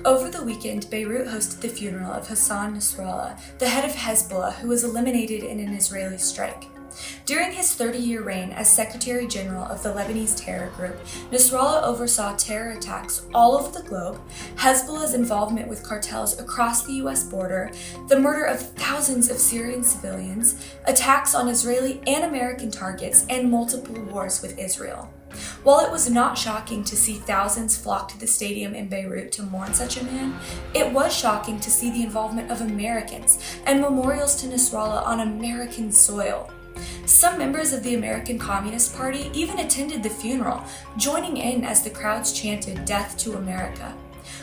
Over the weekend, Beirut hosted the funeral of Hassan Nasrallah, the head of Hezbollah, who was eliminated in an Israeli strike. During his 30-year reign as Secretary General of the Lebanese terror group, Nasrallah oversaw terror attacks all over the globe, Hezbollah's involvement with cartels across the U.S. border, the murder of thousands of Syrian civilians, attacks on Israeli and American targets, and multiple wars with Israel. While it was not shocking to see thousands flock to the stadium in Beirut to mourn such a man, it was shocking to see the involvement of Americans and memorials to Nasrallah on American soil. Some members of the American Communist Party even attended the funeral, joining in as the crowds chanted "Death to America."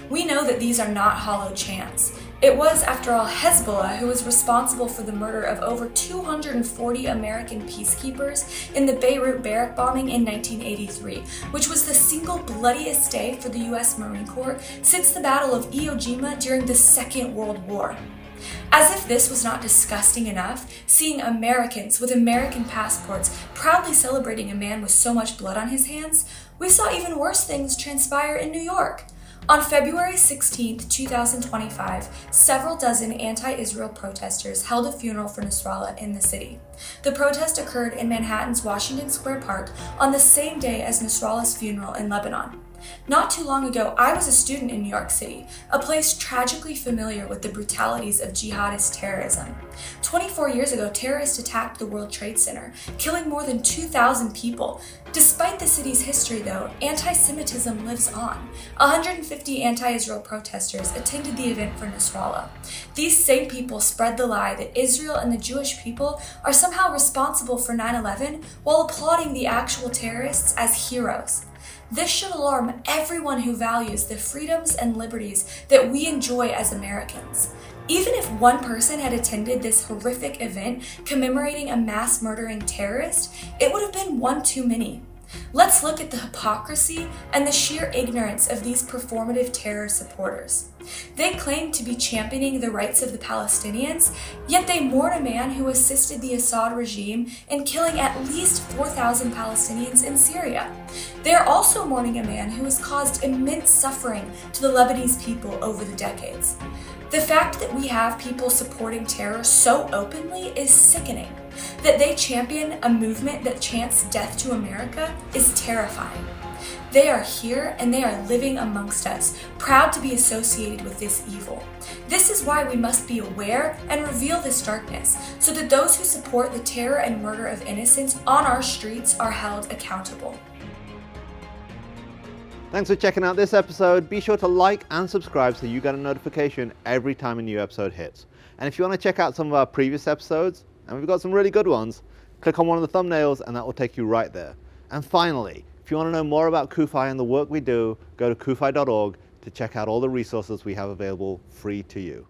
We know that these are not hollow chants. It was, after all, Hezbollah who was responsible for the murder of over 240 American peacekeepers in the Beirut barrack bombing in 1983, which was the single bloodiest day for the U.S. Marine Corps since the Battle of Iwo Jima during the Second World War. As if this was not disgusting enough, seeing Americans with American passports proudly celebrating a man with so much blood on his hands, we saw even worse things transpire in New York. On February 16, 2025, several dozen anti-Israel protesters held a funeral for Nasrallah in the city. The protest occurred in Manhattan's Washington Square Park on the same day as Nasrallah's funeral in Lebanon. Not too long ago, I was a student in New York City, a place tragically familiar with the brutalities of jihadist terrorism. 24 years ago, terrorists attacked the World Trade Center, killing more than 2,000 people. Despite the city's history, though, anti-Semitism lives on. 150 anti-Israel protesters attended the event for Nasrallah. These same people spread the lie that Israel and the Jewish people are somehow responsible for 9/11 while applauding the actual terrorists as heroes. This should alarm everyone who values the freedoms and liberties that we enjoy as Americans. Even if one person had attended this horrific event commemorating a mass murdering terrorist, it would have been one too many. Let's look at the hypocrisy and the sheer ignorance of these performative terror supporters. They claim to be championing the rights of the Palestinians, yet they mourn a man who assisted the Assad regime in killing at least 4,000 Palestinians in Syria. They are also mourning a man who has caused immense suffering to the Lebanese people over the decades. The fact that we have people supporting terror so openly is sickening. That they champion a movement that chants "Death to America" is terrifying. They are here and they are living amongst us, proud to be associated with this evil. This is why we must be aware and reveal this darkness, so that those who support the terror and murder of innocents on our streets are held accountable. Thanks for checking out this episode. Be sure to like and subscribe so you get a notification every time a new episode hits. And if you want to check out some of our previous episodes, and we've got some really good ones, click on one of the thumbnails and that will take you right there. And finally, if you want to know more about CUFI and the work we do, go to cufi.org to check out all the resources we have available free to you.